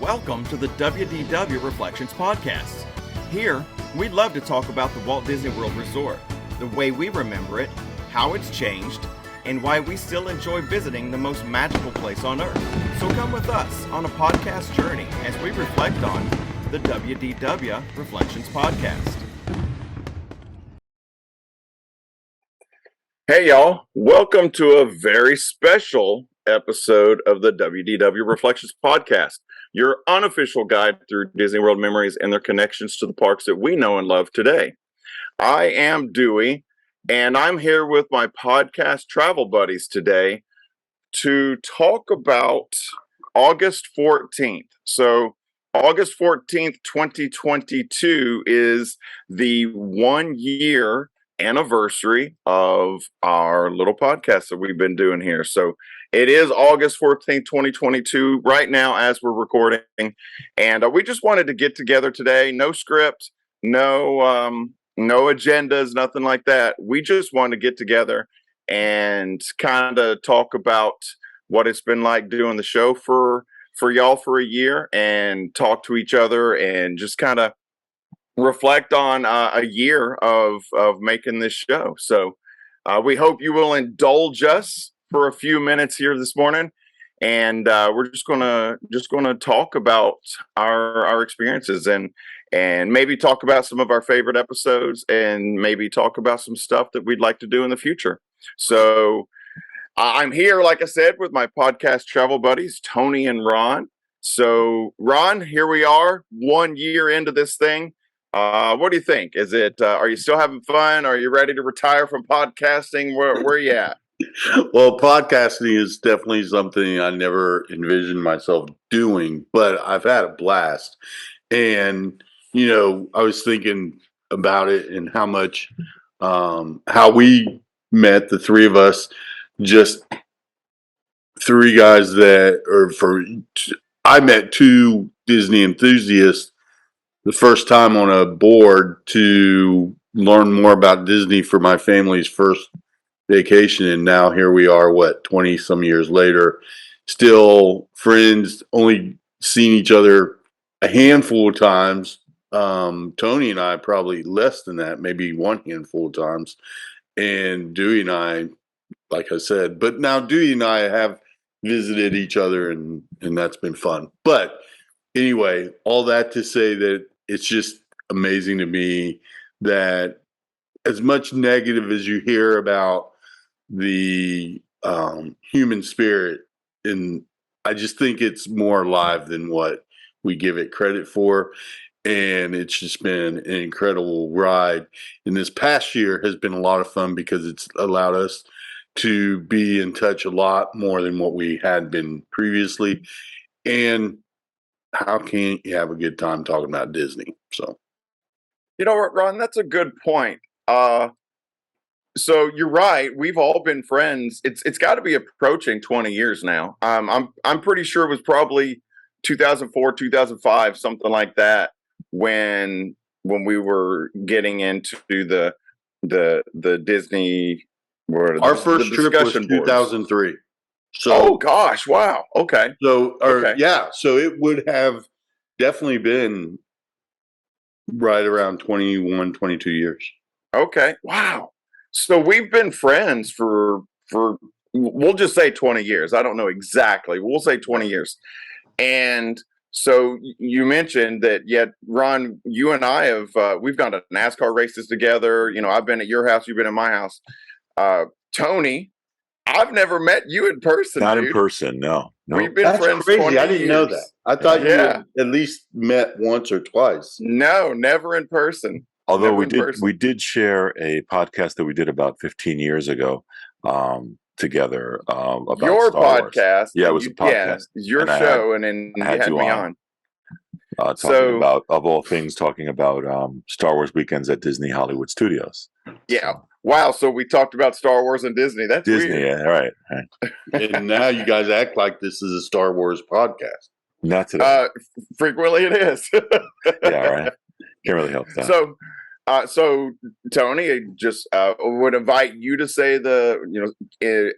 Welcome to the WDW Reflections Podcast. Here, we'd love to talk about the Walt Disney World Resort, the way we remember it, how it's changed, and why we still enjoy visiting the most magical place on Earth. So come with us on a podcast journey as we reflect on the WDW Reflections Podcast. Hey y'all, welcome to a very special episode of the WDW Reflections Podcast, your unofficial guide through Disney World memories and their connections to the parks that we know and love today. I am Dewey, and I'm here with my podcast travel buddies today to talk about August 14th. So August 14th, 2022 is the 1 year anniversary of our little podcast that we've been doing here. So it is August 14th, 2022 right now as we're recording. And we just wanted to get together today. No script, no agendas, nothing like that. We just wanted to get together and kind of talk about what it's been like doing the show for y'all for a year, and talk to each other and just kind of reflect on a year of making this show. So we hope you will indulge us for a few minutes here this morning, and we're just gonna talk about our experiences and maybe talk about some of our favorite episodes, and maybe talk about some stuff that we'd like to do in the future. So I'm here, like I said, with my podcast travel buddies, Tony and Ron. So Ron, here we are, 1 year into this thing. What do you think? Is it? Are you still having fun? Are you ready to retire from podcasting? Where are you at? Well, podcasting is definitely something I never envisioned myself doing, but I've had a blast. And, I was thinking about it and how much, how we met, the three of us, just three guys I met two Disney enthusiasts the first time on a board to learn more about Disney for my family's first vacation. And now here we are, 20 some years later, still friends, only seen each other a handful of times. Tony and I probably less than that, maybe one handful of times. And Dewey and I, like I said, but now Dewey and I have visited each other, and that's been fun. But anyway, all that to say that it's just amazing to me that as much negative as you hear about the human spirit, and I just think it's more alive than what we give it credit for. And it's just been an incredible ride. And this past year has been a lot of fun because it's allowed us to be in touch a lot more than what we had been previously. And how can you have a good time talking about Disney? So, You know what, Ron? That's a good point. So you're right. We've all been friends. It's got to be approaching 20 years now. I'm pretty sure it was probably 2004, 2005, something like that, when we were getting into the Disney. our first trip was 2003. So, oh gosh, wow. Okay. So, Okay. yeah, so it would have definitely been right around 21, 22 years. Okay. Wow. So we've been friends for we'll just say 20 years. I don't know exactly. We'll say 20 years. And so you mentioned that, yet Ron, you and I have we've gone to NASCAR races together. I've been at your house, you've been at my house. Tony, I've never met you in person. Not dude. in person, no. We've been That's friends crazy. 20 I didn't know years. that. I thought you had at least met once or twice. No, never in person. Although Never we did share a podcast that we did about 15 years ago together about your Star Wars. podcast. Yeah, it was a podcast. Your And show, and then you had me on. Talking about, of all things, talking about Star Wars weekends at Disney Hollywood Studios. Yeah. Wow. So we talked about Star Wars and Disney. That's Disney, weird. yeah, right. And now you guys act like this is a Star Wars podcast. Not today. Frequently it is. Yeah, right. Can't really help that. So Tony, I just would invite you to say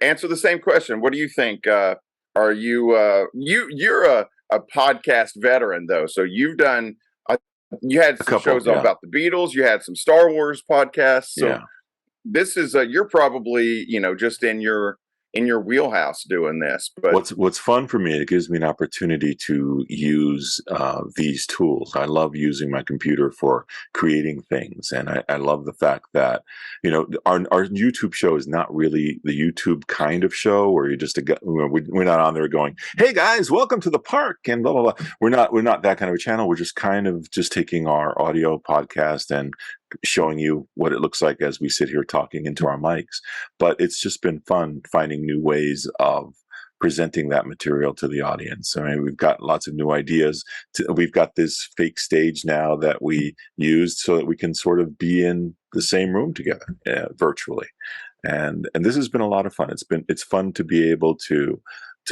answer the same question. What do you think? Are are you you're a podcast veteran though, so you've done you had A some couple, shows on yeah. about the Beatles, you had some Star Wars podcasts, so Yeah. this is you're probably just in your wheelhouse doing this. But What's fun for me, it gives me an opportunity to use these tools. I love using my computer for creating things, and I love the fact that our YouTube show is not really the YouTube kind of show where you just we're not on there going, "Hey guys, welcome to the park," and blah blah blah. We're not that kind of a channel. We're just kind of just taking our audio podcast and showing you what it looks like as we sit here talking into our mics. But it's just been fun finding new ways of presenting that material to the audience. I mean, we've got lots of new ideas. We've got this fake stage now that we used so that we can sort of be in the same room together virtually. And this has been a lot of fun. It's fun to be able to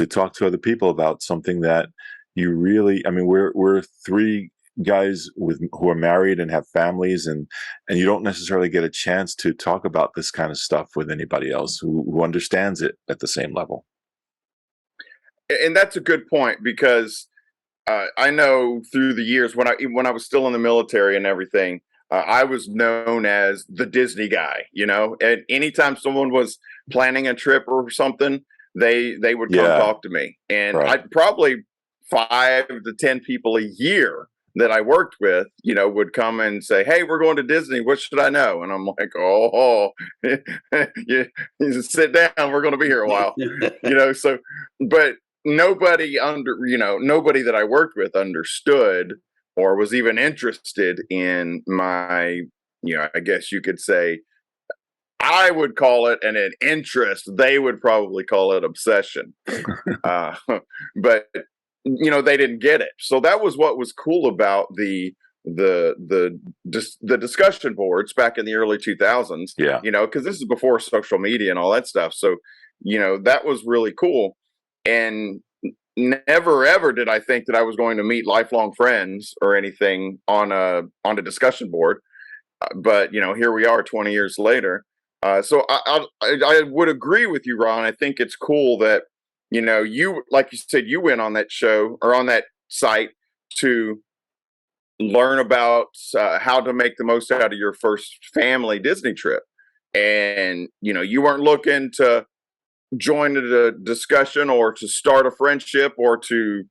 talk to other people about something that you really, I mean, we're three guys who are married and have families, and you don't necessarily get a chance to talk about this kind of stuff with anybody else who understands it at the same level. and that's a good point, because I know through the years when I was still in the military and everything, I was known as the Disney guy. And anytime someone was planning a trip or something, they would come talk to me, and Right. I'd probably 5 to 10 people a year that I worked with, would come and say, "Hey, we're going to Disney. What should I know?" And I'm like, "Oh, you just sit down. We're going to be here a while." So, but nobody nobody that I worked with understood or was even interested in my, I guess you could say, I would call it an interest. They would probably call it obsession. But they didn't get it. So that was what was cool about the discussion boards back in the early 2000s. Yeah. Because this is before social media and all that stuff. So that was really cool. And never ever did I think that I was going to meet lifelong friends or anything on a discussion board. But here we are 20 years later. So I would agree with you, Ron. I think it's cool that you, like you said, you went on that show or on that site to learn about how to make the most out of your first family Disney trip, and you weren't looking to join a discussion or to start a friendship or to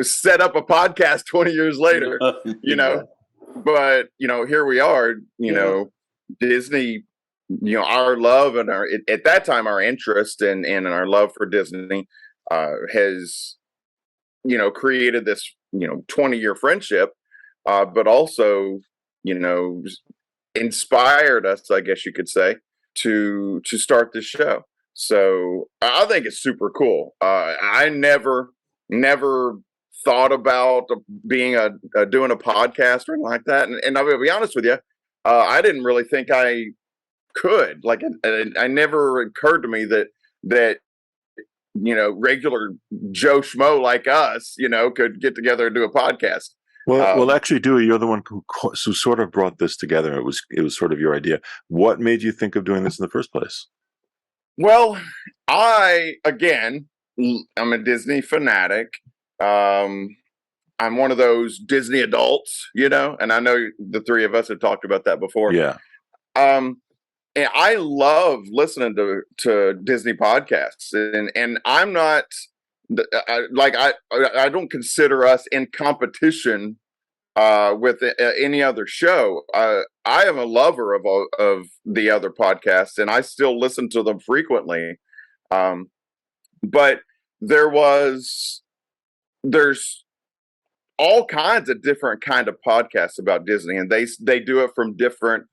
set up a podcast 20 years later. But here we are. Disney, our love and at that time our interest and our love for Disney has created this 20-year friendship, but also inspired us, I guess you could say, to start this show. So I think it's super cool. I never thought about being doing a podcast or anything like that, and I'll be honest with you, I didn't really think I could. Like, I never occurred to me that regular Joe Schmo like us, could get together and do a podcast. Well, actually, Dewey, you're the one who sort of brought this together. It was sort of your idea. What made you think of doing this in the first place? Well, I'm a Disney fanatic. I'm one of those Disney adults, and I know the three of us have talked about that before. Yeah. And I love listening to Disney podcasts, and I'm not I don't consider us in competition with any other show. I am a lover of the other podcasts, and I still listen to them frequently. But there's all kinds of different kind of podcasts about Disney, and they do it from different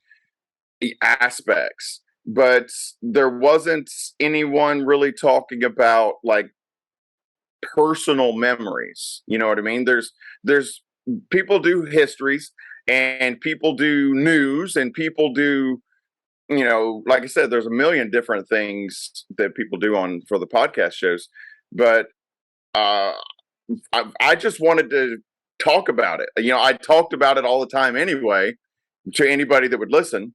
aspects. But there wasn't anyone really talking about like personal memories. You know what I mean? There's people do histories, and people do news, and people do, like I said, there's a million different things that people do for the podcast shows. But I just wanted to talk about it. I talked about it all the time anyway to anybody that would listen.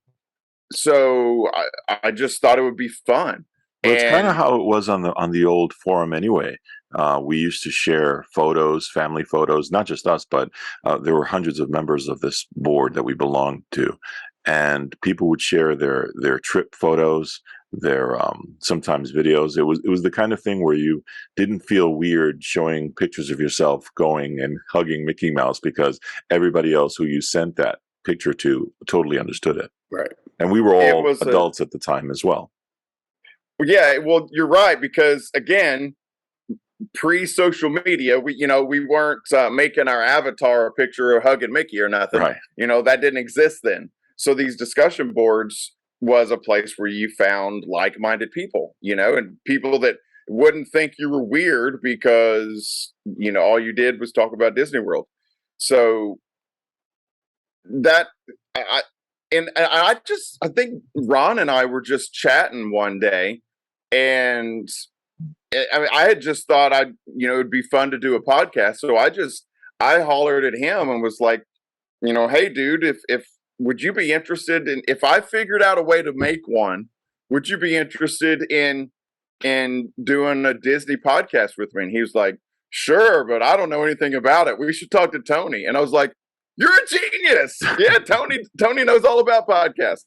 So I just thought it would be fun. Well, it's kind of And how it was on the old forum anyway. We used to share photos, family photos, not just us, but there were hundreds of members of this board that we belonged to, and people would share their trip photos, their sometimes videos. It was the kind of thing where you didn't feel weird showing pictures of yourself going and hugging Mickey Mouse because everybody else who you sent that picture to totally understood it, Right. and we were it all was adults at the time as well. yeah, well, you're right, because again, pre-social media, we weren't making our avatar a picture of hugging Mickey or nothing. Right. That didn't exist then. So these discussion boards was a place where you found like-minded people, and people that wouldn't think you were weird because all you did was talk about Disney World. So that I think Ron and I were just chatting one day, and I had just thought it'd be fun to do a podcast. So I hollered at him and was like, hey dude, if would you be interested in, if I figured out a way to make one, would you be interested in doing a Disney podcast with me? And he was like, sure, but I don't know anything about it. We should talk to Tony. And I was like, you're a genius. Yeah, Tony knows all about podcasts.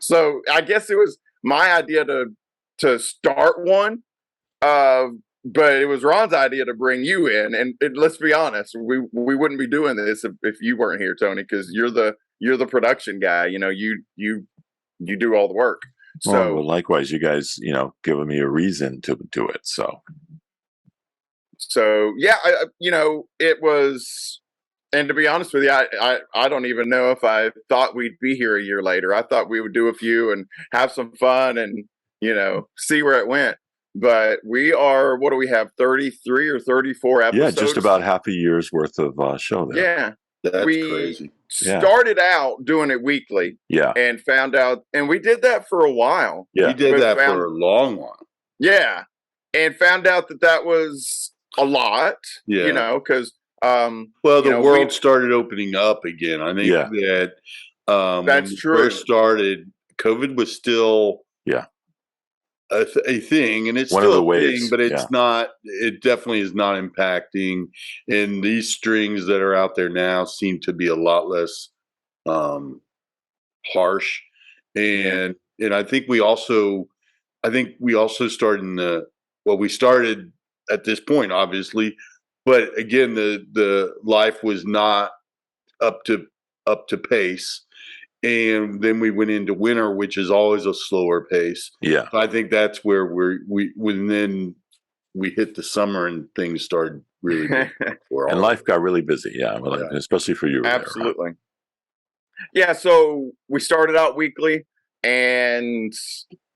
So I guess it was my idea to start one. But it was Ron's idea to bring you in, and let's be honest, we wouldn't be doing this if you weren't here, Tony, because you're the production guy. You do all the work. So Well, likewise, you guys, giving me a reason to do it. So yeah, it was. And to be honest with you, I don't even know if I thought we'd be here a year later. I thought we would do a few and have some fun and see where it went. But we are, what do we have, 33 or 34 episodes? Yeah, just about half a year's worth of show there. Yeah. That's we crazy. started out doing it weekly. Yeah. And found out, and we did that for a while. Yeah. We did that for a long while. Yeah. And found out that was a lot, Yeah. because well, the world started opening up again. I think that that's when we true. first started, COVID was still a thing, and it's one still of the a waves, thing, but it's not. It definitely is not impacting. And these strings that are out there now seem to be a lot less harsh. And I think we also started we started at this point, obviously. But again, the life was not up to pace, and then we went into winter, which is always a slower pace. Yeah, so I think that's where then we hit the summer and things started really big and life got really busy. Yeah, especially for you. Absolutely. There, right? Yeah. So we started out weekly, and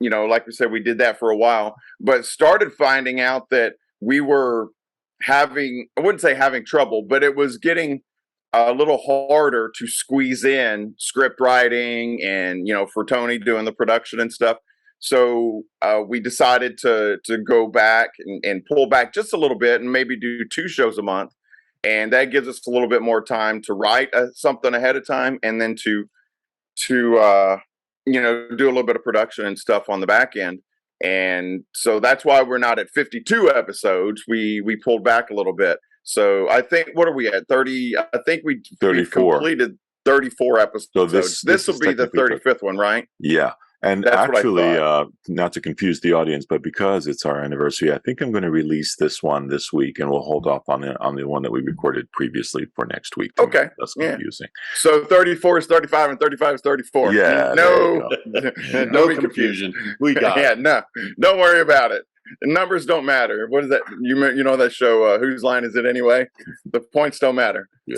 like we said, we did that for a while, but started finding out that we were I wouldn't say having trouble, but it was getting a little harder to squeeze in script writing and, for Tony doing the production and stuff. So we decided to go back and pull back just a little bit and maybe do 2 shows a month. And that gives us a little bit more time to write something ahead of time, and then to do a little bit of production and stuff on the back end. And so that's why we're not at 52 episodes. We pulled back a little bit. So I think, what are we at? 30? I think we 34. completed 34 episodes. So this will be the 35th one, right? Yeah. And that's actually, not to confuse the audience, but because it's our anniversary, I think I'm going to release this one this week, and we'll hold off on the one that we recorded previously for next week. Okay. That's confusing. So 34 is 35 and 35 is 34. Yeah. No confusion. We got it. No, don't worry about it. The numbers don't matter. What is that? You know that show, Whose Line Is It Anyway? The points don't matter. Yeah.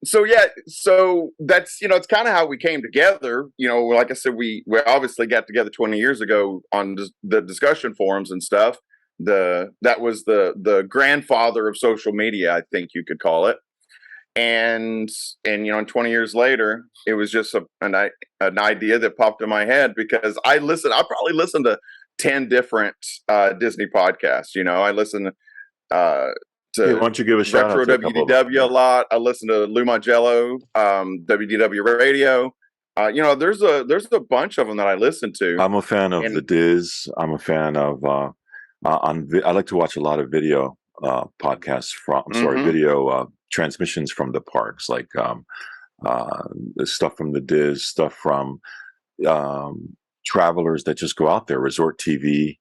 So that's, it's kind of how we came together. Like I said, we obviously got together 20 years ago on the discussion forums and stuff. That was the grandfather of social media, I think you could call it. And 20 years later, it was just an idea that popped in my head, because I probably listened to 10 different Disney podcasts. I listened to why don't you give a shout Retro out to WDW a lot. I listen to Lou Mangello, WDW Radio. There's a bunch of them that I listen to, I'm a fan of the and Diz. I'm a fan of I like to watch a lot of video podcasts from. I'm sorry, hmm video transmissions from the parks, like the stuff from the Diz, stuff from travelers that just go out there, Resort TV,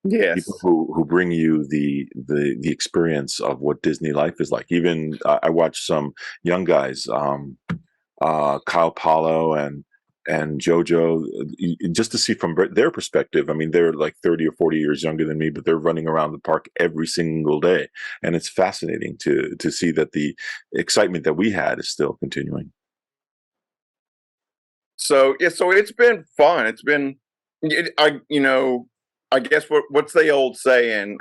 people yes, who bring you the experience of what Disney life is like. Even I watch some young guys, Kyle Paulo and Jojo, just to see from their perspective. I mean, they're like 30 or 40 years younger than me, but they're running around the park every single day, and it's fascinating to see that the excitement that we had is still continuing. so yeah, so it's been fun. It's been, I guess what's the old saying?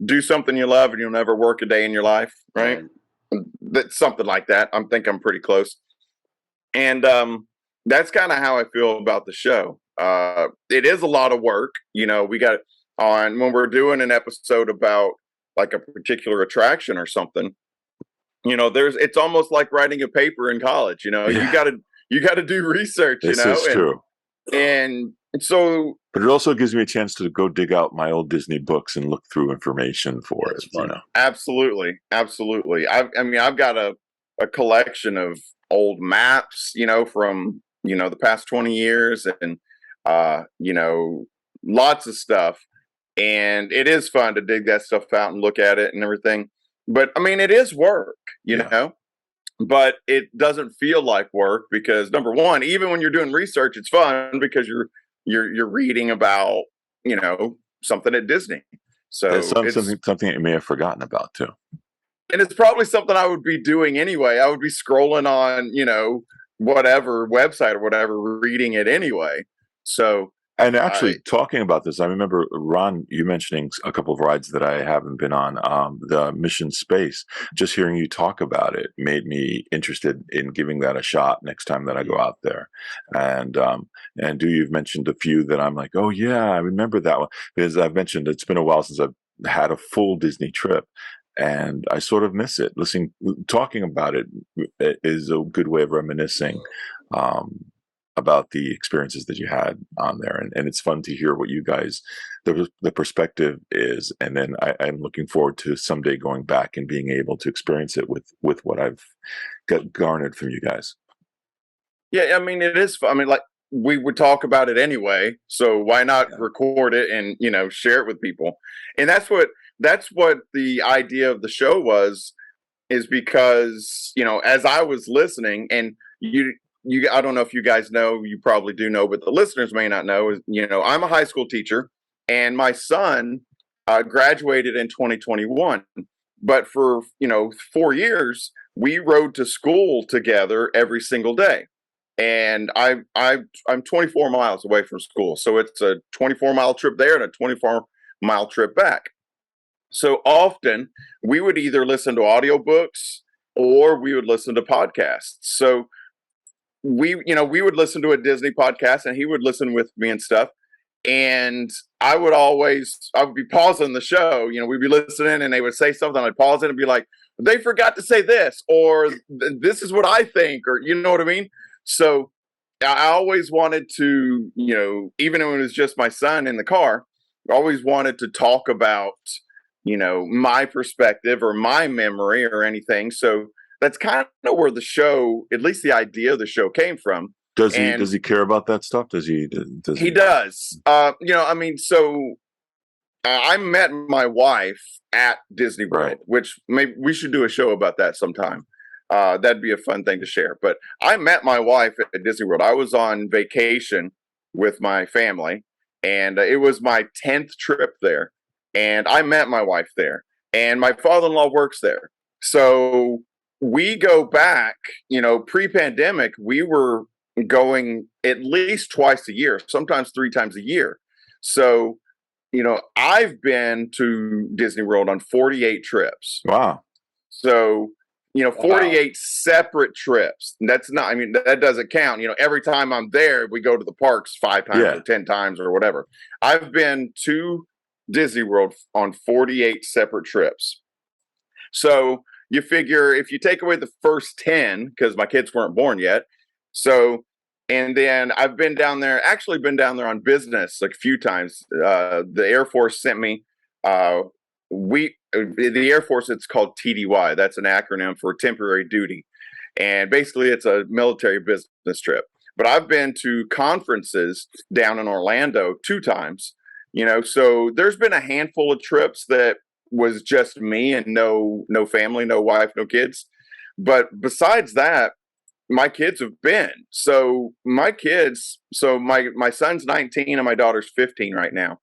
Do something you love, and you'll never work a day in your life, right? Right. That's something like that. Think I'm pretty close, and that's kind of how I feel about the show. It is a lot of work. We got on when we're doing an episode about like a particular attraction or something. It's almost like writing a paper in college. You Yeah, got to do research. this is true. And so But it also gives me a chance to go dig out my old Disney books and look through information for That's it. fun. absolutely, absolutely. I've got a collection of old maps, from the past 20 years, and lots of stuff. And it is fun to dig that stuff out and look at it and everything. But I mean, it is work, Yeah. but it doesn't feel like work because number one, even when you're doing research, it's fun because you're reading about something at Disney. It's So it's something you may have forgotten about too. and it's probably something I would be doing anyway. I would be scrolling on whatever website or whatever, reading it anyway. So And uh, actually, talking about this, I remember Ron, you mentioning a couple of rides that I haven't been on. The Mission Space. Just hearing you talk about it made me interested in giving that a shot next time that I go out there. And you've mentioned a few that I'm like, oh yeah, I remember that one because I've mentioned it's been a while since I've had a full Disney trip. And I sort of miss it. Talking about it is a good way of reminiscing. Um, about the experiences that you had on there, and it's fun to hear what you guys the perspective is, and then I'm looking forward to someday going back and being able to experience it with what I've got garnered from you guys. yeah, I mean it is. I mean, like we would talk about it anyway, so why not Yeah. record it and share it with people? And that's what the idea of the show was, is because as I was listening, and I don't know if you guys know, you probably do know, but the listeners may not know, is I'm a high school teacher, and my son graduated in 2021, but for 4 years we rode to school together every single day. And I'm 24 miles away from school, so it's a 24-mile trip there and a 24-mile trip back. So often we would either listen to audiobooks or we would listen to podcasts. So we would listen to a Disney podcast and he would listen with me and stuff. And I would be pausing the show. We'd be listening and they would say something. I'd pause it and be like, they forgot to say this, or this is what I think, or you know what I mean? So I always wanted to, even when it was just my son in the car, I always wanted to talk about, my perspective or my memory or anything. So that's kind of where the show, at least the idea of the show, came from. Does And he care about that stuff? Does he he? does. I mean, so I met my wife at Disney Right. World, which maybe we should do a show about that sometime. That'd be a fun thing to share. But I met my wife at Disney World. I was on vacation with my family, and it was my 10th trip there. And I met my wife there, and my father in law works there. So we go back, pre pandemic, we were going at least twice a year, sometimes 3 times a year. So I've been to Disney World on 48 trips. Wow. So, Wow. 48 separate trips. That's not, I mean, that doesn't count. Every time I'm there, we go to the parks 5 times Yeah. or 10 times or whatever. I've been to Disney World on 48 separate trips. So you figure if you take away the first 10, because my kids weren't born yet. So And then I've been down there, actually been down there on business like a few times. The Air Force sent me. The Air Force, it's called TDY. That's an acronym for temporary duty, and basically it's a military business trip. But I've been to conferences down in Orlando 2 times. So there's been a handful of trips that was just me and no family, no wife, no kids. But besides that, my kids have been. So my son's 19 and my daughter's 15 right now.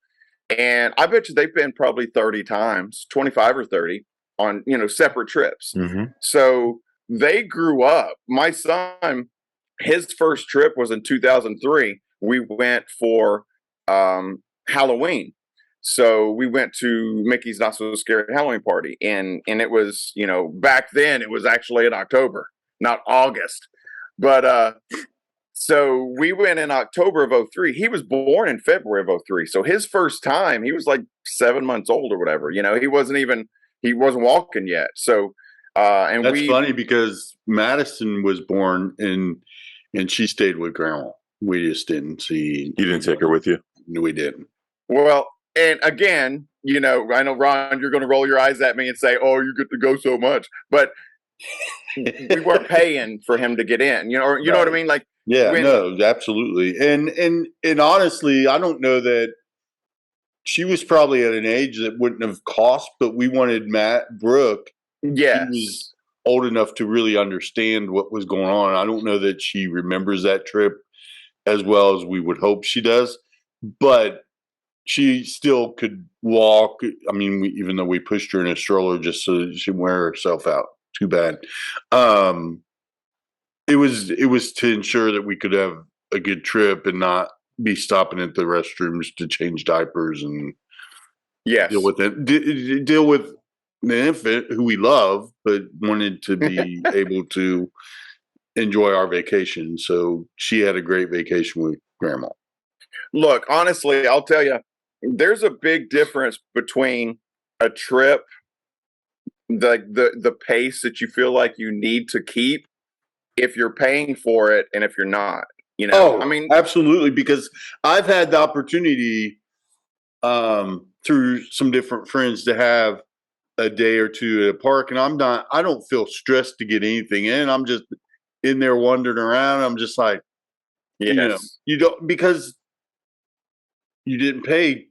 And I bet you they've been probably 30 times, 25 or 30 on, separate trips. Mm-hmm. So they grew up. My son, his first trip was in 2003. We went for Halloween. So we went to Mickey's Not So Scary Halloween party. And it was, back then it was actually in October, not August. But so we went in October of 03. He was born in February of 03. So his first time, he was like 7 months old or whatever. He wasn't walking yet. So and that's funny because Madison was born and she stayed with grandma. We just didn't see. You didn't take her with you? No, we didn't. Well, and again, I know, Ron, you're going to roll your eyes at me and say, "Oh, you get to go so much," but we weren't paying for him to get in. You know what I mean? Like, no, absolutely. And honestly, I don't know that she was probably at an age that wouldn't have cost, but we wanted Brooke. Yes. She was old enough to really understand what was going on. I don't know that she remembers that trip as well as we would hope she does, but she still could walk. I mean, even though we pushed her in a stroller just so she would wear herself out. Too bad. It was to ensure that we could have a good trip and not be stopping at the restrooms to change diapers and deal with it. Deal with the infant who we love, but wanted to be able to enjoy our vacation. So she had a great vacation with grandma. Look, honestly, I'll tell you, there's a big difference between a trip, the pace that you feel like you need to keep if you're paying for it and if you're not. I mean, absolutely, because I've had the opportunity through some different friends to have a day or two at a park, and I don't feel stressed to get anything in. I'm just in there wandering around. I'm just like, you don't, because you didn't pay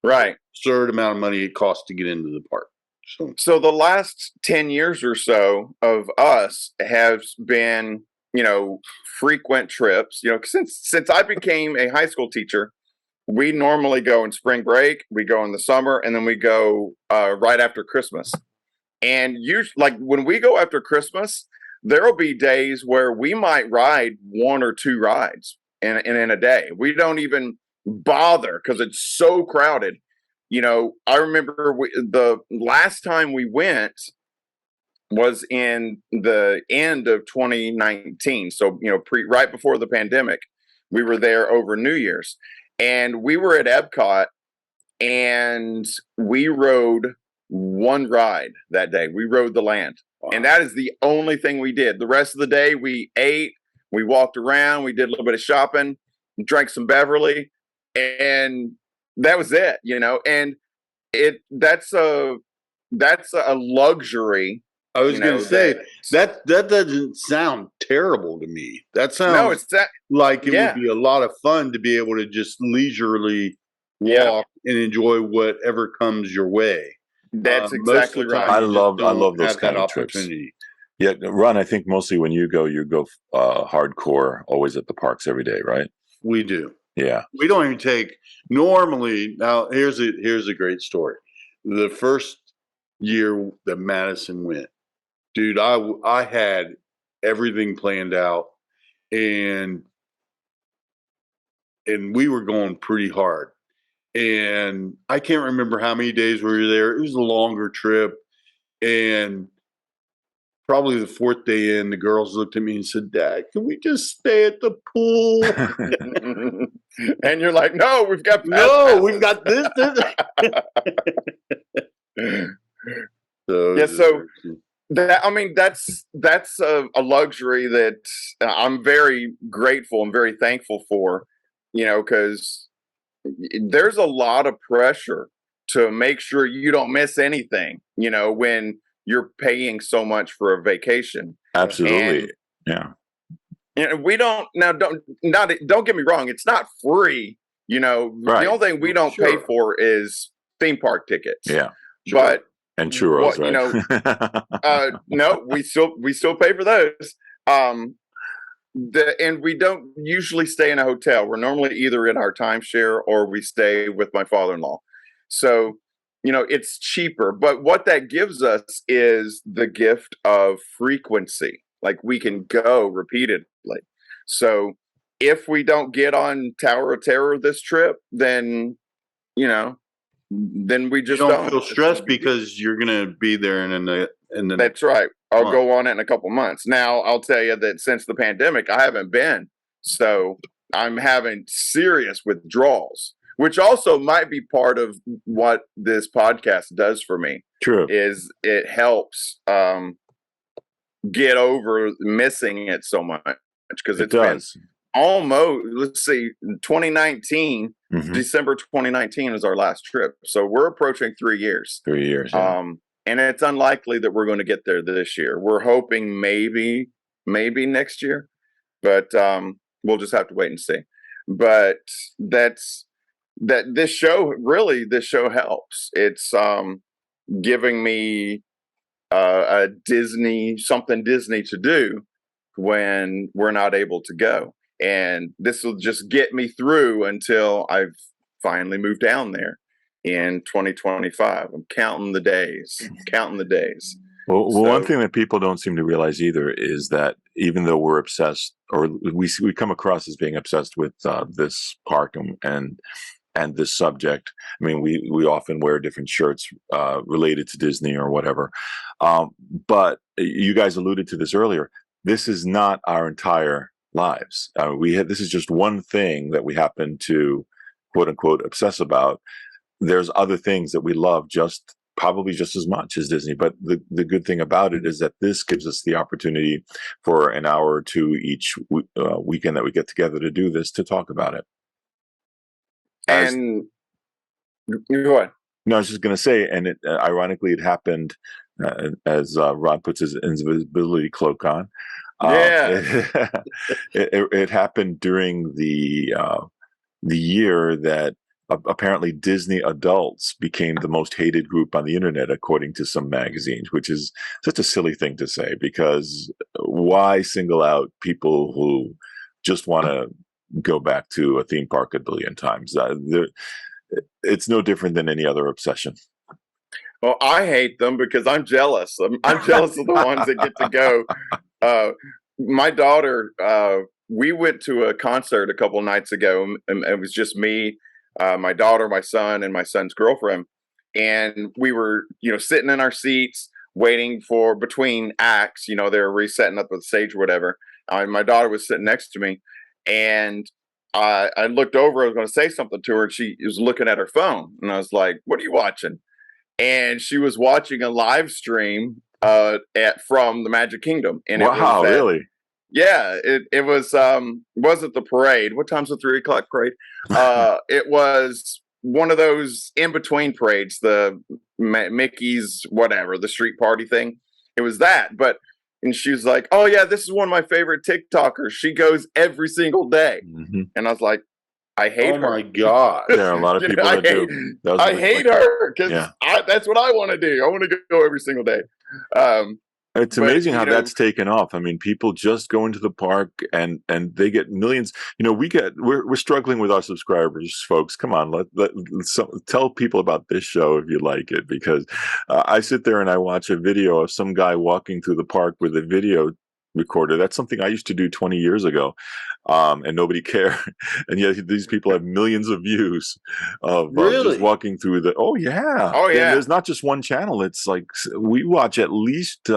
right absurd amount of money it costs to get into the park. So the last 10 years or so of us has been, frequent trips. Since I became a high school teacher, we normally go in spring break, we go in the summer, and then we go right after Christmas. And like when we go after Christmas, there will be days where we might ride 1 or 2 rides in a day. We don't even bother because it's so crowded. I remember the last time we went was in the end of 2019. So, right before the pandemic, we were there over New Year's, and we were at Epcot, and we rode 1 ride that day. We rode the land. Wow. And that is the only thing we did. The rest of the day we ate, we walked around, we did a little bit of shopping, drank some Beverly, and that was it, and that's a luxury. I was going to say that doesn't sound terrible to me. That sounds like it would be a lot of fun to be able to just leisurely walk and enjoy whatever comes your way. That's exactly right. I love those kind of trips. Yeah, Ron, I think mostly when you go hardcore, always at the parks every day, right? We do. Yeah. We don't even take normally. Now here's a great story. The first year that Madison went, dude, I had everything planned out, and we were going pretty hard. And I can't remember how many days we were there. It was a longer trip, and probably the 4th day in, the girls looked at me and said, "Dad, can we just stay at the pool?" And you're like, "No, we've got we've got this." So I mean, that's a luxury that I'm very grateful and very thankful for, because there's a lot of pressure to make sure you don't miss anything, when you're paying so much for a vacation. Absolutely. And Yeah. we don't now don't get me wrong, it's not free. The Right. only thing we don't pay Sure. for is theme park tickets. Yeah. But And churros, what right? no, we still pay for those. Um, and we don't usually stay in a hotel. We're normally either in our timeshare or we stay with my father-in-law. So, it's cheaper. But what that gives us is the gift of frequency. Like we can go repeatedly. So if we don't get on Tower of Terror this trip, then we You just don't don't. feel stressed because you're going to be there in the That's right. I'll month. go on it in a couple months. Now, I'll tell you that since the pandemic, I haven't been. So I'm having serious withdrawals, which also might be part of what this podcast does for me. True. Is it helps get over missing it so much because It it's been does. almost, let's see, 2019, Mhm. December 2019 is our last trip. So we're approaching 3 years. 3 years. Yeah. And it's unlikely that we're going to get there this year. We're hoping maybe next year, but we'll just have to wait and see. But this show helps. It's giving me a something Disney to do when we're not able to go. And this will just get me through until I've finally moved down there in 2025. I'm counting the days, Well, one So, thing that people don't seem to realize either is that even though we're obsessed, or we come across as being obsessed with this park and this subject. I mean, we often wear different shirts related to Disney or whatever. But you guys alluded to this earlier. This is not our entire lives. This is just one thing that we happen to quote unquote obsess about. There's other things that we love probably just as much as Disney. But the good thing about it is that this gives us the opportunity for an hour or two each weekend that we get together to do this, to talk about it. and go ahead. No, I was just going to say, and ironically, it happened as Ron puts his invisibility cloak on. Yeah. It happened during the year that apparently Disney adults became the most hated group on the internet, according to some magazines, which is such a silly thing to say, because why single out people who just want to go back to a theme park a billion times? It's no different than any other obsession. Well, I hate them because I'm jealous. I'm jealous of the ones that get to go. My daughter, we went to a concert a couple of nights ago, and it was just me, my daughter, my son, and my son's girlfriend. And we were, sitting in our seats waiting for between acts. They were resetting up the stage or whatever. My daughter was sitting next to me, and I looked over. I was going to say something to her, and she was looking at her phone, and I was like, "What are you watching?" And she was watching a live stream from the Magic Kingdom, and Wow, really? Yeah, it was wasn't the parade. What time's the 3 o'clock parade? It was one of those in between parades, the Mickey's whatever, the street party thing. It was that, and she was like, "Oh yeah, this is one of my favorite TikTokers. She goes every single day." Mm-hmm. And I was like, I hate her. Oh my God. There are a lot of people that do. I hate her because that's what I want to do. I want to go every single day. It's amazing how that's taken off. I mean, people just go into the park and they get millions. We're struggling with our subscribers, folks. Come on, let's tell people about this show if you like it, because I sit there and I watch a video of some guy walking through the park with a video recorder. That's something I used to do 20 years ago, and nobody cared. And yet these people have millions of views of Really? just walking through the. Oh yeah. There's not just one channel. It's like we watch at least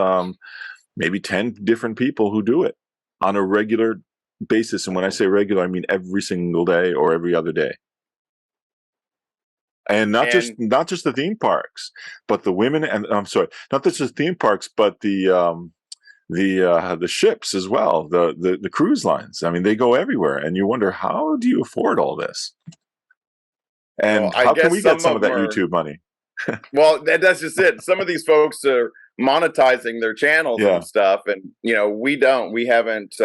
maybe 10 different people who do it on a regular basis. And when I say regular, I mean every single day or every other day. And And not just the theme parks, but the women, and I'm sorry, not just the theme parks, but the ships as well, the cruise lines. I mean, they go everywhere, and you wonder, how do you afford all this? well, And I how can guess we get some some of of them that are. YouTube money? Well, that's just it. Some of these folks are monetizing their channels and Yeah, stuff, and we don't. We haven't.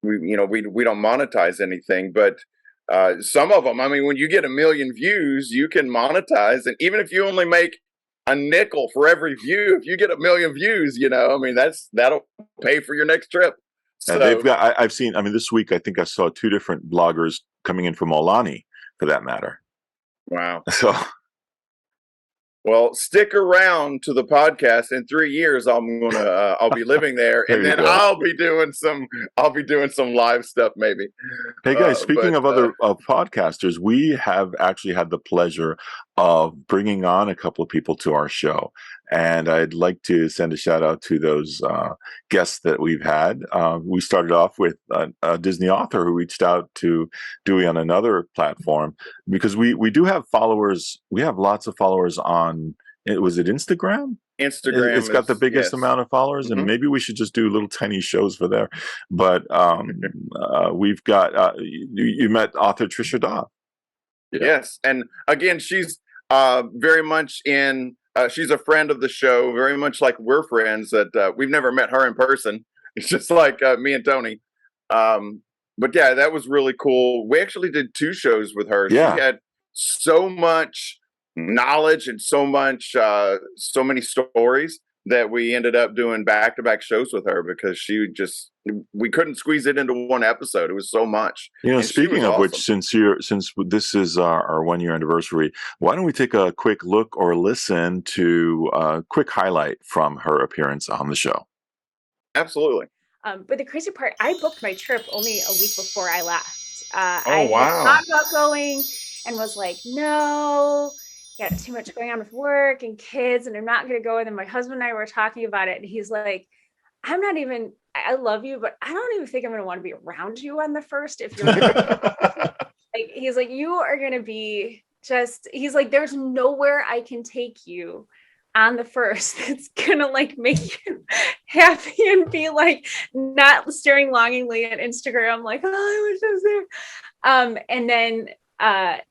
We don't monetize anything, but some of them. I mean, when you get 1 million views, you can monetize, and even if you only make a nickel for every view, if you get 1 million views, I mean, that'll pay for your next trip. and they've So, got. I've seen. I mean, this week I think I saw two different bloggers coming in from Olani, for that matter. wow. So Well, stick around to the podcast. In 3 years, I'll be living there, there and you then go. I'll be doing some live stuff maybe. Hey guys, speaking But of other podcasters, we have actually had the pleasure of bringing on a couple of people to our show, and I'd like to send a shout out to those guests that we've had. We started off with a Disney author who reached out to Dewey on another platform, because we do have followers. We have lots of followers on. Was it Instagram? It's Instagram got the is, biggest yes. amount of followers, and Hmm. maybe we should just do little tiny shows for there. But we've got you met author Trisha Daw. Yeah. Yes, and again, she's very much in. She's a friend of the show, very much like we're friends. That we've never met her in person. It's just like me and Tony. But yeah, that was really cool. We actually did 2 shows with her. She Yeah, had so much knowledge and so many stories that we ended up doing back-to-back shows with her because we couldn't squeeze it into one episode. It was so much, and she was speaking of which, awesome. since this is our 1 year anniversary, why don't we take a quick look or listen to a quick highlight from her appearance on the show? Absolutely. But the crazy part, I booked my trip only a week before I left. Oh, I had wow. thought about going and was like, no, got too much going on with work and kids, and I'm not going to go. And then my husband and I were talking about it, and he's like, I love you, but I don't even think I'm going to want to be around you on the first if you're like, he's like, you are going to be he's like, there's nowhere I can take you on the first that's gonna like make you happy and be like not staring longingly at Instagram like, oh, I wish I was there. And then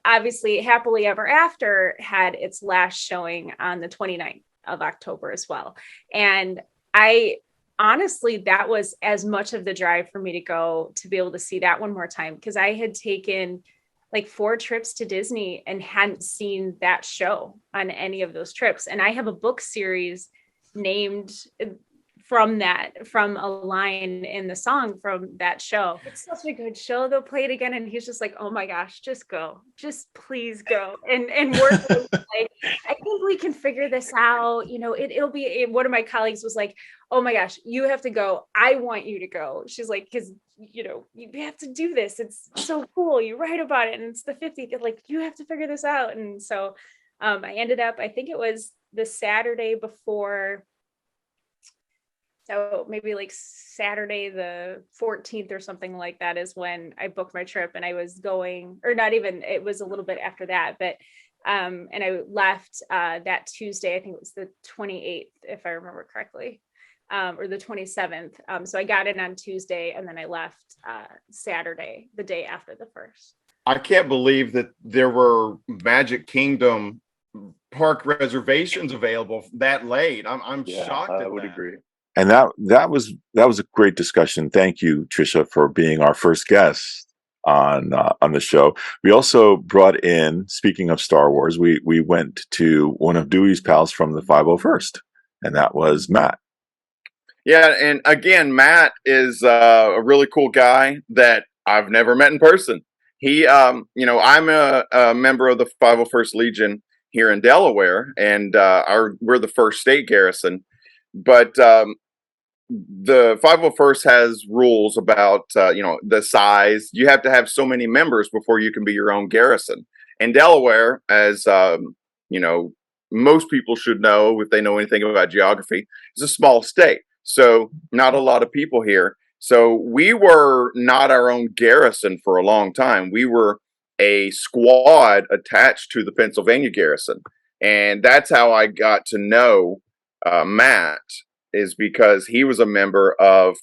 obviously Happily Ever After had its last showing on the 29th of October as well. And I honestly, that was as much of the drive for me to go to be able to see that one more time, because I had taken like 4 trips to Disney and hadn't seen that show on any of those trips. And I have a book series named from a line in the song from that show. It's such a good show. They'll play it again. And he's just like, oh my gosh, just go, just please go. And we're like, I think we can figure this out. It'll be, one of my colleagues was like, oh my gosh, you have to go. I want you to go. She's like, because you have to do this. It's so cool. You write about it, and it's the 50th. Like, you have to figure this out. And so I ended up, I think it was the Saturday before. So maybe like Saturday the 14th or something like that is when I booked my trip, and I was going, or not even, it was a little bit after that, but and I left that Tuesday. I think it was the 28th, if I remember correctly. Or the 27th. So I got in on Tuesday, and then I left Saturday, the day after the first. I can't believe that there were Magic Kingdom park reservations available that late. I'm shocked at I would that. agree. And that was a great discussion. Thank you, Trisha, for being our first guest on the show. We also brought in, speaking of Star Wars, we went to one of Dewey's pals from the 501st, and that was Matt. Yeah, and again, Matt is a really cool guy that I've never met in person. I'm a member of the 501st Legion here in Delaware, and we're the first state garrison. But the 501st has rules about the size. You have to have so many members before you can be your own garrison. And Delaware, as most people should know if they know anything about geography, is a small state. So not a lot of people here. So we were not our own garrison for a long time. We were a squad attached to the Pennsylvania garrison. And that's how I got to know Matt, is because he was a member of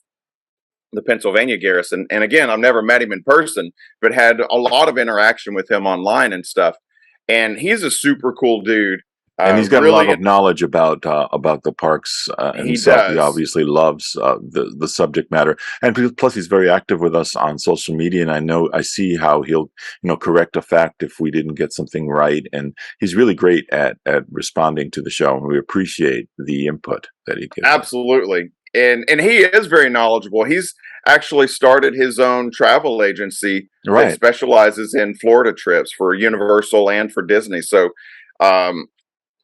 the Pennsylvania garrison. And again, I've never met him in person, but had a lot of interaction with him online and stuff. And he's a super cool dude. And he's got a lot Really, of knowledge about the parks he himself. He does. obviously loves the subject matter, and plus he's very active with us on social media. And I see how he'll correct a fact if we didn't get something right, and he's really great at responding to the show, and we appreciate the input that he gives. Absolutely. And he is very knowledgeable. He's actually started his own travel agency Right. that specializes in Florida trips for Universal and for Disney. So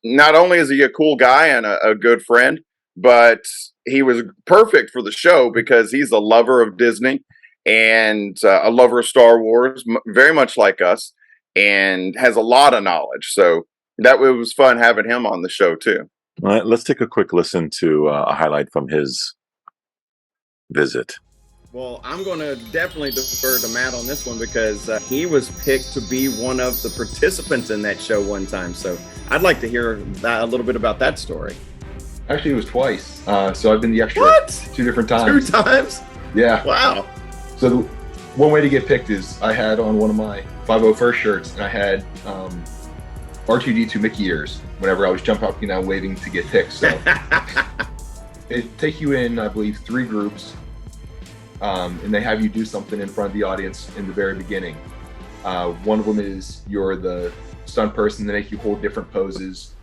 not only is he a cool guy and a good friend, but he was perfect for the show because he's a lover of Disney and a lover of Star Wars, very much like us, and has a lot of knowledge. So it was fun having him on the show too. All right, let's take a quick listen to a highlight from his visit. Well, I'm going to definitely defer to Matt on this one because he was picked to be one of the participants in that show one time. So I'd like to hear a little bit about that story. Actually, it was twice. So I've been the extra What? 2 different times. 2 times? Yeah. Wow. So one way to get picked is I had on one of my 501st shirts, and I had R2D2 Mickey ears whenever I was jumping up and down waving to get picked. So it take you in, I believe, 3 groups. And they have you do something in front of the audience in the very beginning. One of them is you're the stunt person. They make you hold different poses.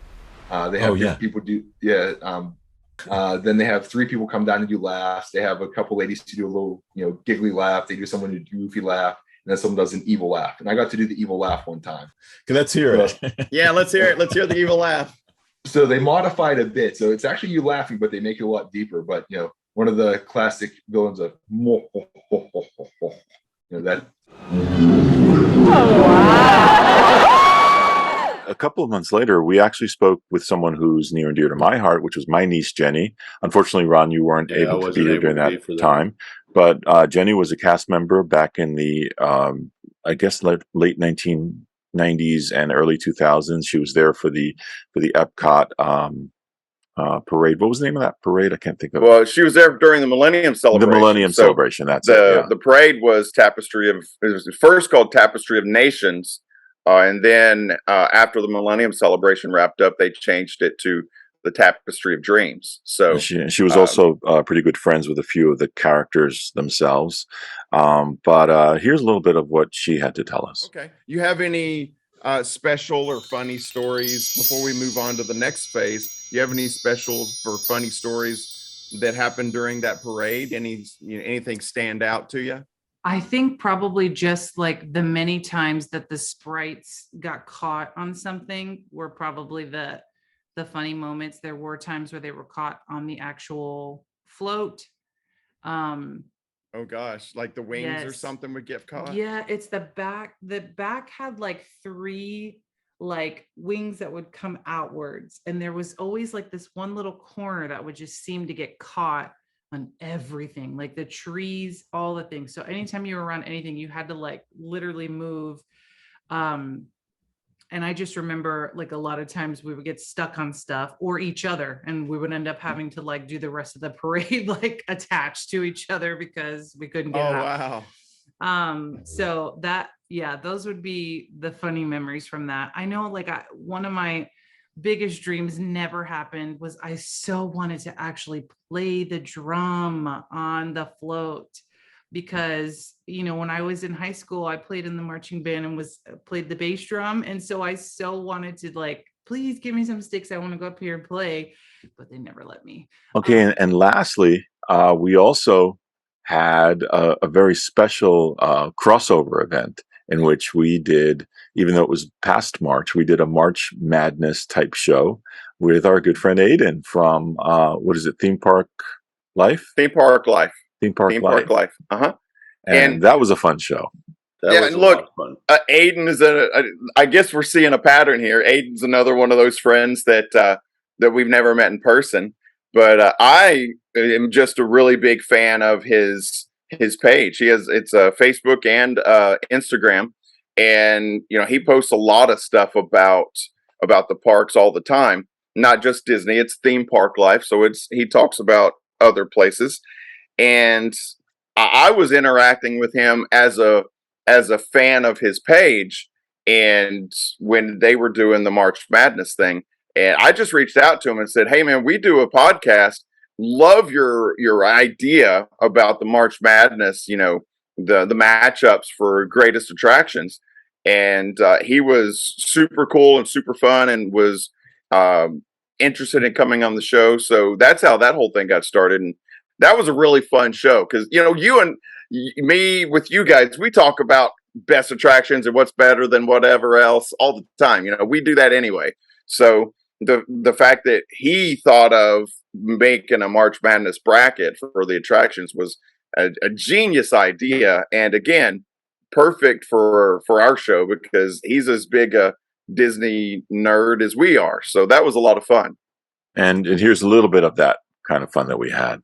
They have people do, then they have 3 people come down and do laughs. They have a couple ladies to do a little, giggly laugh. They do someone to do goofy laugh, and then someone does an evil laugh. And I got to do the evil laugh one time. Let's hear it. Yeah, let's hear it. Let's hear the evil laugh. So they modified a bit. So it's actually you laughing, but they make it a lot deeper. But one of the classic villains of that. A couple of months later, we actually spoke with someone who's near and dear to my heart, which was my niece, Jenny. Unfortunately, Ron, you weren't able to be here during that time. But Jenny was a cast member back in the, I guess, late 1990s and early 2000s. She was there for the Epcot parade. What was the name of that parade? I can't think of it. Well, she was there during the Millennium Celebration. The Millennium Celebration, that's it. Yeah. The parade was it was first called Tapestry of Nations. And then after the Millennium Celebration wrapped up, they changed it to the Tapestry of Dreams. So she was also pretty good friends with a few of the characters themselves. But here's a little bit of what she had to tell us. Okay. You have any special or funny stories before we move on to the next phase? You have any specials for funny stories that happened during that parade? Anything stand out to you? I think probably just like the many times that the sprites got caught on something were probably the funny moments. There were times where they were caught on the actual float. Oh gosh, like the wings or Yes. something would get caught? Yeah, it's the back. The back had like 3 like wings that would come outwards, and there was always like this one little corner that would just seem to get caught on everything, like the trees, all the things. So anytime you were around anything, you had to like literally move. And I just remember like a lot of times we would get stuck on stuff or each other, and we would end up having to like do the rest of the parade like attached to each other because we couldn't get out. Wow. So that, yeah, those would be the funny memories from that. I know like one of my biggest dreams never happened was I so wanted to actually play the drum on the float, because when I was in high school I played in the marching band and played the bass drum, and so I so wanted to like, please give me some sticks, I want to go up here and play, but they never let me. Okay, and lastly, we also had a very special crossover event in which we did, even though it was past March, we did a March Madness type show with our good friend Aiden from, what is it, Theme Park Life? Theme Park Life. Theme Park Life. Uh-huh. And that was a fun show. That was a lot of fun. Aiden is I guess we're seeing a pattern here. Aiden's another one of those friends that we've never met in person, but I am just a really big fan of his page. It's Facebook and Instagram, and he posts a lot of stuff about the parks all the time, not just Disney. It's theme park life, so he talks about other places. And I was interacting with him as a fan of his page, and when they were doing the March Madness thing, and I just reached out to him and said, "Hey man, we do a podcast. Love your idea about the March Madness, the matchups for greatest attractions." And he was super cool and super fun, and was interested in coming on the show. So that's how that whole thing got started, and that was a really fun show because you and me, with you guys, we talk about best attractions and what's better than whatever else all the time. We do that anyway. So the fact that he thought of making a March Madness bracket for the attractions was a genius idea, and again, perfect for our show because he's as big a Disney nerd as we are. So that was a lot of fun. And here's a little bit of that kind of fun that we had.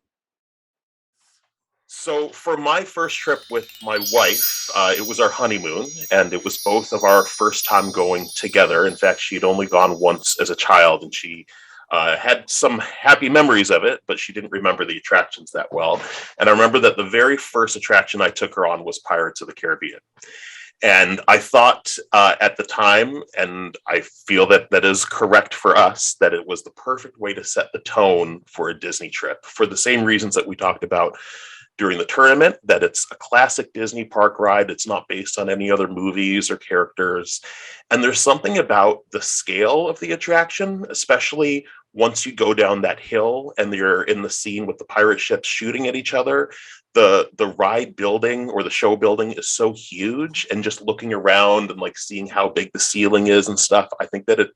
So for my first trip with my wife, it was our honeymoon, and it was both of our first time going together. In fact, she'd only gone once as a child, and she had some happy memories of it, but she didn't remember the attractions that well. And I remember that the very first attraction I took her on was Pirates of the Caribbean. And I thought at the time, and I feel that that is correct for us, that it was the perfect way to set the tone for a Disney trip, for the same reasons that we talked about during the tournament, that it's a classic Disney park ride. It's not based on any other movies or characters. And there's something about the scale of the attraction, especially once you go down that hill and you're in the scene with the pirate ships shooting at each other. The ride building or the show building is so huge, and just looking around and like seeing how big the ceiling is and stuff, I think that it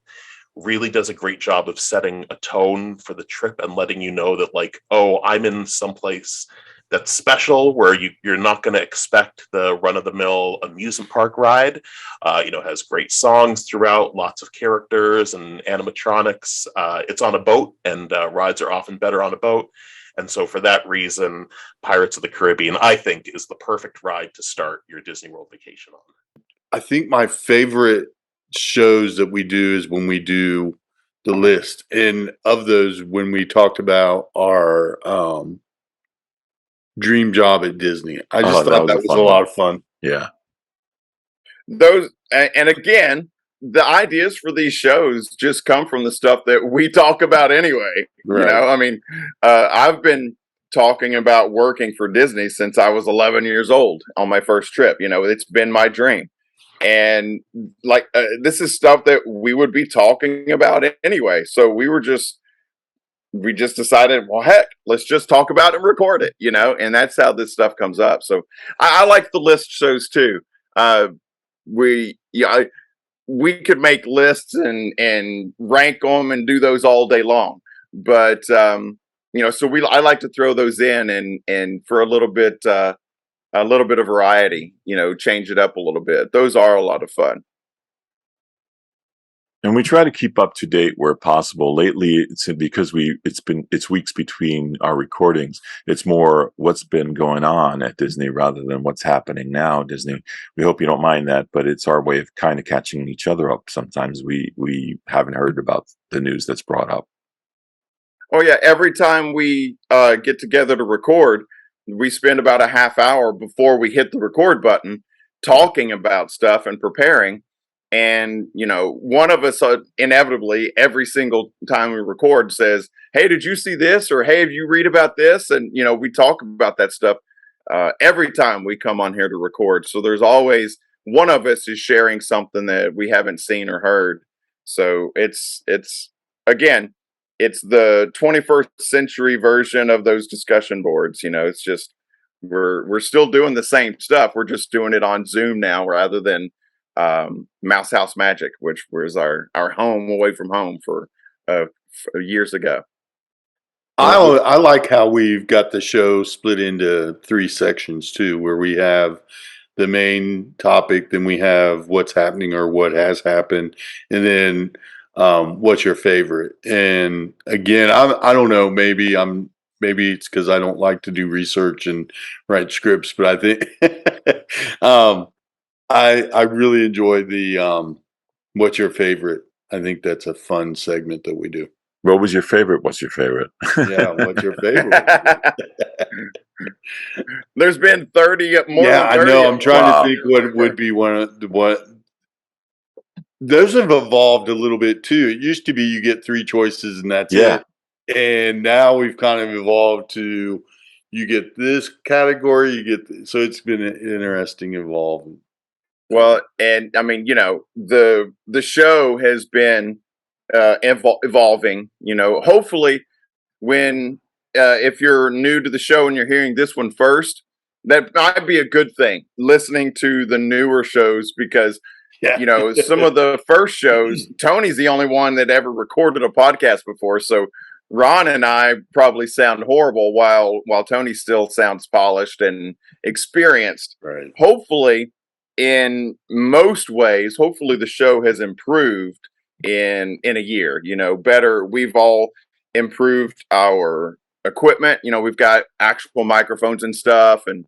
really does a great job of setting a tone for the trip and letting you know that, like, oh, I'm in someplace that's special, where you're not going to expect the run-of-the-mill amusement park ride. Has great songs throughout, lots of characters and animatronics. It's on a boat, and rides are often better on a boat. And so for that reason, Pirates of the Caribbean, I think, is the perfect ride to start your Disney World vacation on. I think my favorite shows that we do is when we do the list. And of those, when we talked about our dream job at Disney, I just thought that was a lot of fun. Yeah. Those, and again, the ideas for these shows just come from the stuff that we talk about anyway. Right. I mean, I've been talking about working for Disney since I was 11 years old on my first trip. It's been my dream. And this is stuff that we would be talking about anyway. So we just decided, well, heck, let's just talk about it and record it, and that's how this stuff comes up. So I like the list shows too. We could make lists and rank them and do those all day long, but so I like to throw those in and for a little bit of variety, change it up a little bit. Those are a lot of fun. And we try to keep up to date where possible. Lately, because it's weeks between our recordings. It's more what's been going on at Disney rather than what's happening now at Disney. We hope you don't mind that, but it's our way of kind of catching each other up. Sometimes we haven't heard about the news that's brought up. Oh yeah, every time we get together to record, we spend about a half hour before we hit the record button talking about stuff and preparing. And, one of us inevitably every single time we record says, "Hey, did you see this?" Or, "Hey, have you read about this?" And, we talk about that stuff every time we come on here to record. So there's always one of us is sharing something that we haven't seen or heard. So it's again, it's the 21st century version of those discussion boards. It's just we're still doing the same stuff. We're just doing it on Zoom now rather than Mouse House Magic, which was our home away from home for years ago. I like how we've got the show split into 3 sections too, where we have the main topic, then we have what's happening or what has happened, and then what's your favorite. And again, I don't know, maybe it's because I don't like to do research and write scripts, but I think I really enjoy the what's your favorite? I think that's a fun segment that we do. What was your favorite? What's your favorite? Yeah, what's your favorite? There's been 30, more Yeah, than I 30 know. of I'm them. trying to Wow. think what would be one of the what those have evolved a little bit too. It used to be you get three choices and that's Yeah. it. And now we've kind of evolved to you get this category, so it's been an interesting evolving. Well, and I mean, the show has been evolving. Hopefully, when if you're new to the show and you're hearing this one first, that might be a good thing. Listening to the newer shows because Yeah. some of the first shows, Tony's the only one that ever recorded a podcast before. So Ron and I probably sound horrible while Tony still sounds polished and experienced. Right. Hopefully, in most ways, hopefully the show has improved in a year. Better. We've all improved our equipment. We've got actual microphones and stuff, and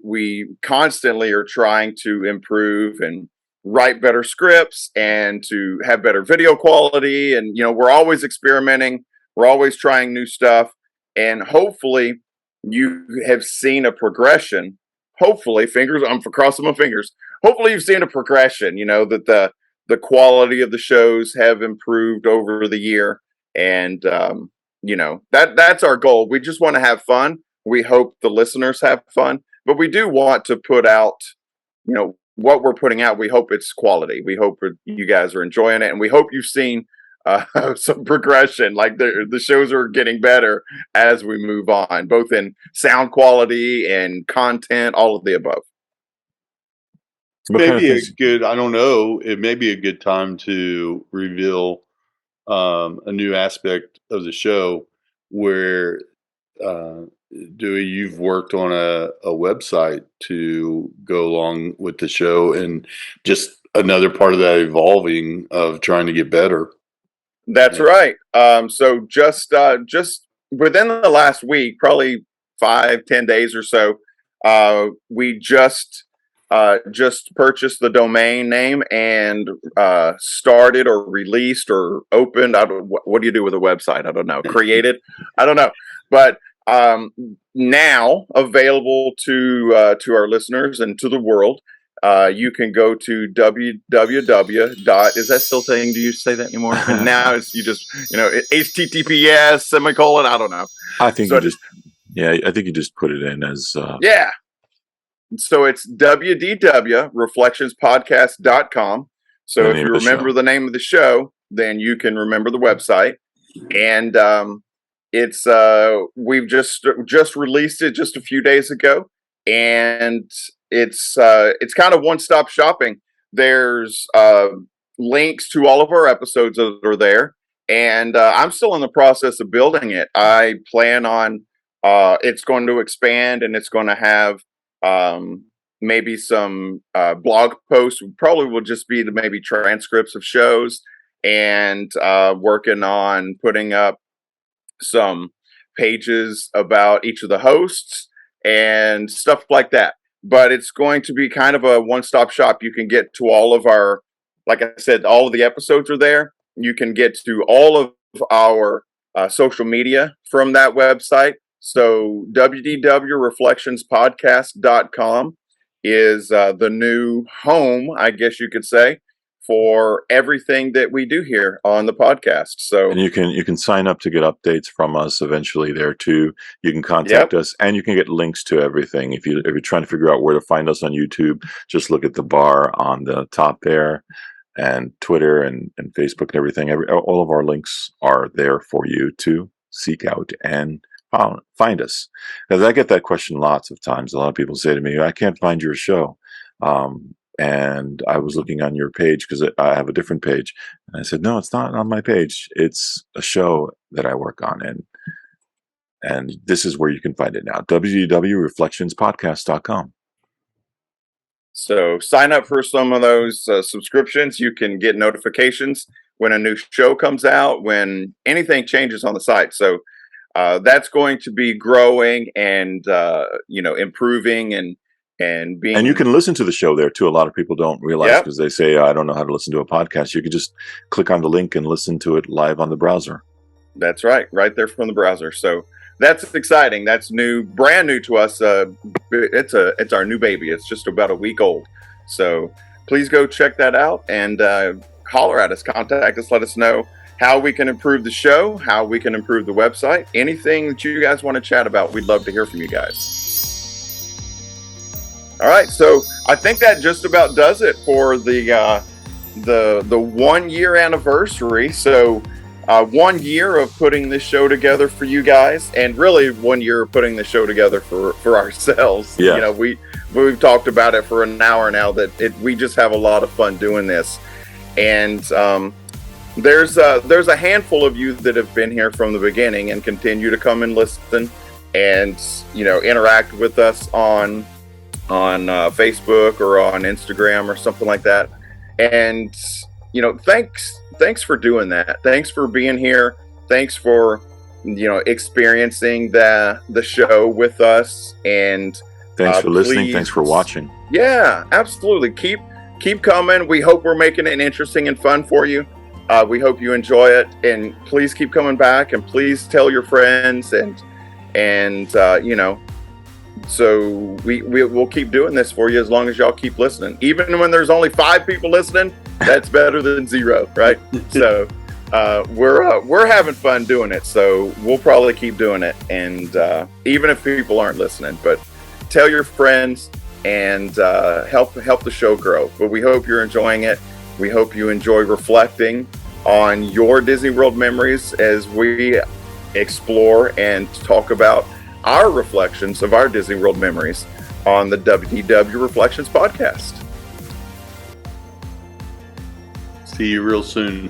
we constantly are trying to improve and write better scripts and to have better video quality, and we're always experimenting, we're always trying new stuff, and hopefully you have seen a progression. Hopefully, I'm for crossing my fingers, hopefully you've seen a progression, that the quality of the shows have improved over the year, and that's our goal. We just want to have fun. We hope the listeners have fun, but we do want to put out, what we're putting out. We hope it's quality. We hope you guys are enjoying it, and we hope you've seen some progression. Like the shows are getting better as we move on, both in sound quality and content, all of the above. What kind of Maybe a things? good, I don't know, it may be a good time to reveal a new aspect of the show where uh, Dewey, you've worked on a website to go along with the show and just another part of that evolving of trying to get better. That's right. So just within the last week, probably 5-10 days or so, we just purchased the domain name and started or released or opened. I don't, what do you do with a website? I don't know. Created? I don't know. But now available to our listeners and to the world. You can go to www. Is that still thing? Do you say that anymore? And now it's you just HTTPS semicolon. I don't know. I think So you just, yeah, I think you just put it in as, yeah. So it's wdw.reflectionspodcast.com. So The if name you of the remember show. the name of the show, then you can remember the website. And it's we've just released it just a few days ago, and it's kind of one-stop shopping. There's links to all of our episodes that are there, and I'm still in the process of building it. I plan on it's going to expand, and it's going to have maybe some blog posts. Probably will just be maybe transcripts of shows, and working on putting up some pages about each of the hosts and stuff like that. But it's going to be kind of a one-stop shop. You can get to all of our, like I said, all of the episodes are there. You can get to all of our social media from that website. So wdwreflectionspodcast.com is the new home, I guess you could say, for everything that we do here on the podcast. So And you can sign up to get updates from us eventually there too. You can contact us, and you can get links to everything. If you're trying to figure out where to find us on YouTube, just look at the bar on the top there, and Twitter and Facebook and everything. All of our links are there for you to seek out and find us. Because I get that question lots of times. A lot of people say to me, "I can't find your show." And I was looking on your page because I have a different page. And I said, no, it's not on my page. It's a show that I work on. And this is where you can find it now. www.reflectionspodcast.com. So sign up for some of those subscriptions. You can get notifications when a new show comes out, when anything changes on the site. So that's going to be growing and improving, and and being. And you can listen to the show there too. A lot of people don't realize Yep. because they say, I don't know how to listen to a podcast. You could just click on the link and listen to it live on the browser. That's right there from the browser. So that's exciting. That's new, brand new to us. It's our new baby. It's just about a week old. So please go check that out and holler at us, contact us, let us know how we can improve the show, how we can improve the website, anything that you guys want to chat about. We'd love to hear from you guys. All right, so I think that just about does it for the 1 year anniversary. So 1 year of putting this show together for you guys, and really 1 year of putting the show together for ourselves. Yeah. You know, we've talked about it for an hour now. We just have a lot of fun doing this, and there's a handful of you that have been here from the beginning and continue to come and listen, and interact with us on Facebook or on Instagram or something like that. And thanks for doing that. Thanks for being here. Thanks for experiencing the show with us. And Thanks for listening. please, Thanks for watching. Yeah, absolutely. Keep coming. We hope we're making it interesting and fun for you. We hope you enjoy it, and please keep coming back, and please tell your friends, and so we'll keep doing this for you as long as y'all keep listening. Even when there's only 5 people listening, that's better than 0, right? So we're having fun doing it, so we'll probably keep doing it, and even if people aren't listening, but tell your friends and help the show grow. But we hope you're enjoying it. We hope you enjoy reflecting on your Disney World memories as we explore and talk about our reflections of our Disney World memories on the WDW Reflections podcast. See you real soon.